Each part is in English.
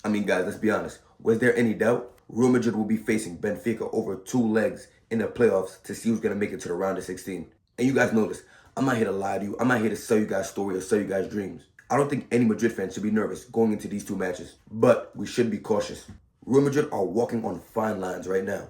I mean, guys, let's be honest. Was there any doubt? Real Madrid will be facing Benfica over 2 legs in the playoffs to see who's going to make it to the round of 16. And you guys know this. I'm not here to lie to you. I'm not here to sell you guys story or sell you guys dreams. I don't think any Madrid fan should be nervous going into these 2 matches. But we should be cautious. Real Madrid are walking on fine lines right now.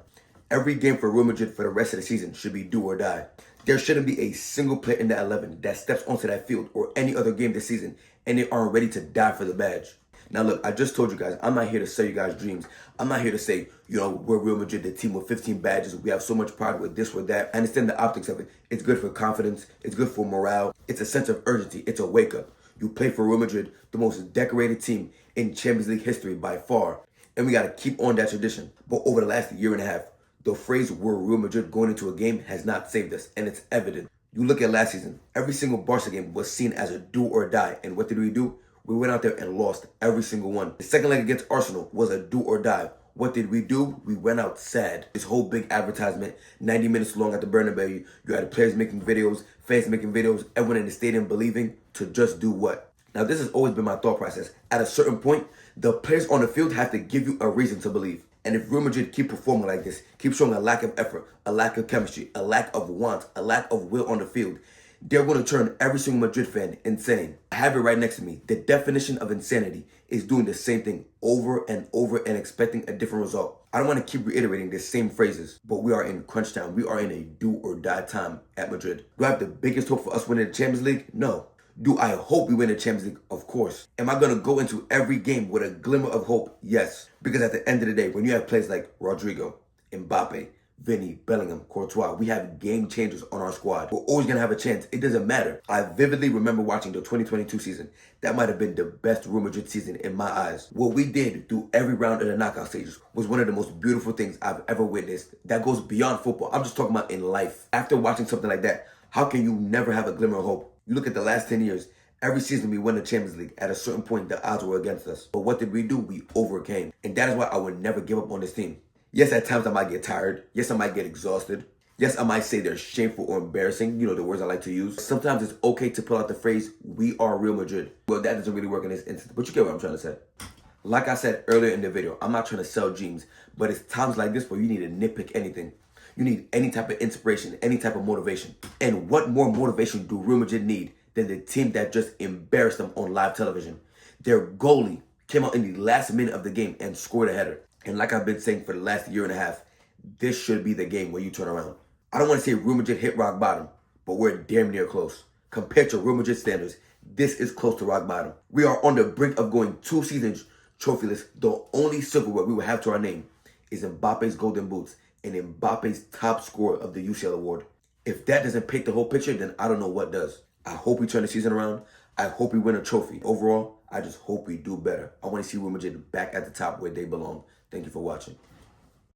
Every game for Real Madrid for the rest of the season should be do or die. There shouldn't be a single player in the 11 that steps onto that field or any other game this season and they aren't ready to die for the badge. Now look, I just told you guys, I'm not here to sell you guys dreams. I'm not here to say, we're Real Madrid, the team with 15 badges. We have so much pride with this or that. I understand the optics of it. It's good for confidence. It's good for morale. It's a sense of urgency. It's a wake up. You play for Real Madrid, the most decorated team in Champions League history by far. And we got to keep on that tradition. But over the last year and a half, the phrase we're Real Madrid going into a game has not saved us. And it's evident. You look at last season, every single Barca game was seen as a do or die. And what did we do? We went out there and lost every single one. The second leg against Arsenal was a do or die. What did we do? We went out sad. This whole big advertisement, 90 minutes long at the Bernabeu. You had players making videos, fans making videos, everyone in the stadium believing to just do what? Now, this has always been my thought process. At a certain point, the players on the field have to give you a reason to believe. And if Real Madrid keep performing like this, keep showing a lack of effort, a lack of chemistry, a lack of want, a lack of will on the field, they're going to turn every single Madrid fan insane. I have it right next to me. The definition of insanity is doing the same thing over and over and expecting a different result. I don't want to keep reiterating the same phrases, but we are in crunch time. We are in a do or die time at Madrid. Do I have the biggest hope for us winning the Champions League? No. Do I hope we win the Champions League? Of course. Am I going to go into every game with a glimmer of hope? Yes. Because at the end of the day, when you have players like Rodrigo, Mbappe, Vinny, Bellingham, Courtois, we have game changers on our squad. We're always going to have a chance. It doesn't matter. I vividly remember watching the 2022 season. That might have been the best Real Madrid season in my eyes. What we did through every round of the knockout stages was one of the most beautiful things I've ever witnessed. That goes beyond football. I'm just talking about in life. After watching something like that, how can you never have a glimmer of hope? You look at the last 10 years, every season we win the Champions League. At a certain point, the odds were against us. But what did we do? We overcame. And that is why I would never give up on this team. Yes, at times I might get tired. Yes, I might get exhausted. Yes, I might say they're shameful or embarrassing. The words I like to use. Sometimes it's okay to pull out the phrase, we are Real Madrid. Well, that doesn't really work in this instance, but you get what I'm trying to say. Like I said earlier in the video, I'm not trying to sell dreams, but it's times like this where you need to nitpick anything. You need any type of inspiration, any type of motivation. And what more motivation do Real Madrid need than the team that just embarrassed them on live television? Their goalie came out in the last minute of the game and scored a header. And like I've been saying for the last year and a half, this should be the game where you turn around. I don't want to say Real Madrid hit rock bottom, but we're damn near close. Compared to Real Madrid standards, this is close to rock bottom. We are on the brink of going 2 seasons trophyless. The only silverware we will have to our name is Mbappe's golden boots and Mbappe's top scorer of the UCL award. If that doesn't paint the whole picture, then I don't know what does. I hope we turn the season around. I hope we win a trophy. Overall, I just hope we do better. I want to see Real Madrid back at the top where they belong. Thank you for watching.